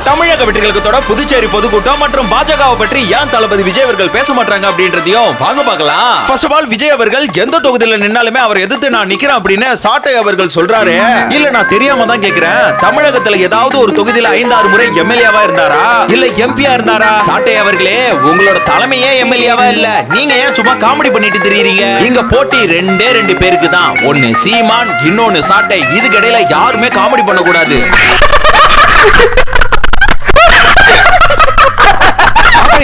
தமிழக வெற்றிகளுக்கு புதுச்சேரி பொதுக்கூட்டம் மற்றும் பாஜகவை பற்றி ஏன் தளபதி விஜய் அவர்கள் பேச மாட்டாங்க அப்படின்றதையும் வாங்க பார்க்கலாம். ஃபர்ஸ்ட் ஆஃப் ஆல் விஜய் அவர்கள் எந்த தொகுதியில நின்னாலுமே அவரை எதிர்த்து நான் நிக்கிறேன் அப்படின்னு சாட்டை அவர்கள் சொல்றாரு. இல்ல நான் தெரியாம தான் கேக்குறேன், தமிழகத்துல ஏதாவது ஒரு தொகுதியில 5-6 முறை எம்எல்ஏவா இருந்தாரா இல்ல எம்பியா இருந்தாரா? சாட்டை அவர்களே, உங்களோட தலைமையே எம்எல்ஏவா இல்ல, நீங்க ஏன் சும்மா காமெடி பண்ணிட்டு தெரியுறீங்க? இங்க போட்டி ரெண்டே 2 பேருக்கு தான், ஒன்னு சீமான், இன்னொன்னு சாட்டை. இதுக்கு இடையில யாருமே காமெடி பண்ண கூடாது.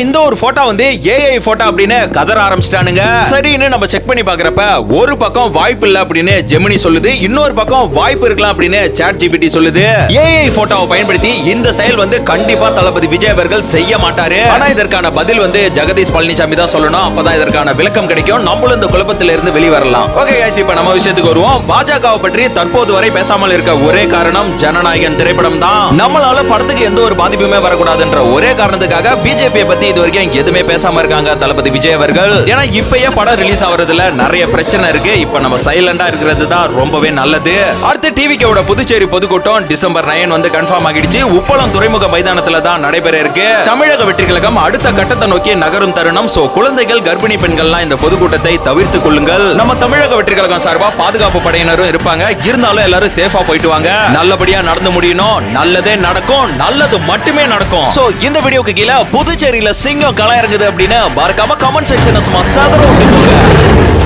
இந்த ஒரு போட்டோ வந்து ஏஐ போட்டோ அப்படின்னு கதற ஆரம்பிச்சிட்டானுங்க. சரின்னு நம்ம செக் பண்ணி பாக்குறப்ப ஒரு பக்கம் வாய்ப்பு இல்ல அப்படின்னு ஜெமினி சொல்லுது, இன்னொரு பக்கம் வாய்ப்பு இருக்கலாம் அப்படின்னு சாட் ஜிபிடி சொல்லுது. ஏஐ போட்டோவை பயன்படுத்தி இந்த செயல் வந்து கண்டிப்பா தளபதி விஜய் அவர்கள் செய்ய மாட்டாரு. ஆனா இதற்கான பதில் வந்து ஜெகதீஷ் பழனிசாமி தான் சொல்லணும். அப்பதான் இதற்கான விளக்கம் கிடைக்கும், நம்மளும் இந்த குழப்பத்தில இருந்து வெளிவரலாம். ஓகே गाइस, இப்ப நம்ம விஷயத்துக்கு வருவோம். பாஜகவை பற்றி தற்போது வரை பேசாமல் இருக்க ஒரே காரணம் ஜனநாயகன் திரைப்படம் தான். நம்மளால படத்துக்கு எந்த ஒரு பாதிப்புமே வரக்கூடாதுன்ற ஒரே காரணத்துக்காக பிஜேபியை பத்தி இது வரைக்கும் எதுவுமே பேசாம இருக்காங்க தளபதி விஜய் அவர்கள். ஏன்னா இப்பயே படம் ரிலீஸ் ஆவறதுல நிறைய பிரச்சனை இருக்கு. இப்ப நம்ம சைலண்டா இருக்கிறது தான் ரொம்பவே நல்லது. அடுத்து டிவிக்கோட புதுச்சேரி பொதுக்கூட்டம் டிசம்பர் 9 வந்து கன்ஃபார்ம் ஆகிடுச்சு. உப்பளம் துறைமுக மைதானத்துல தான் நடைபெற இருக்கு. தமிழக வெற்றி கழகம் அடுத்த கட்டத்தை நோக்கி நகரும் தருணம். சோ குழந்தைகள், கர்ப்பிணி பெண்கள்லாம் இந்த பொதுக்கூட்டத்தை தவிர்த்துக் கொள்ளுங்கள். நம்ம தமிழக வெற்றி கழகம் சார்பா பாதுகாப்பு படையினரும் இருப்பாங்க. இருந்தாலும் எல்லாரும் சேஃபா போயிட்டு வாங்க. நல்லபடியா நடந்து முடியணும். நல்லதே நடக்கும், நல்லது மட்டுமே நடக்கும். சோ இந்த வீடியோக்கு கீழே புதுச்சேரியில சிங்கம் களம் இறங்குது அப்படின்னு மறக்காம கமெண்ட் செக்ஷன்ல சும்மா சதற விட்டுக்கோங்க.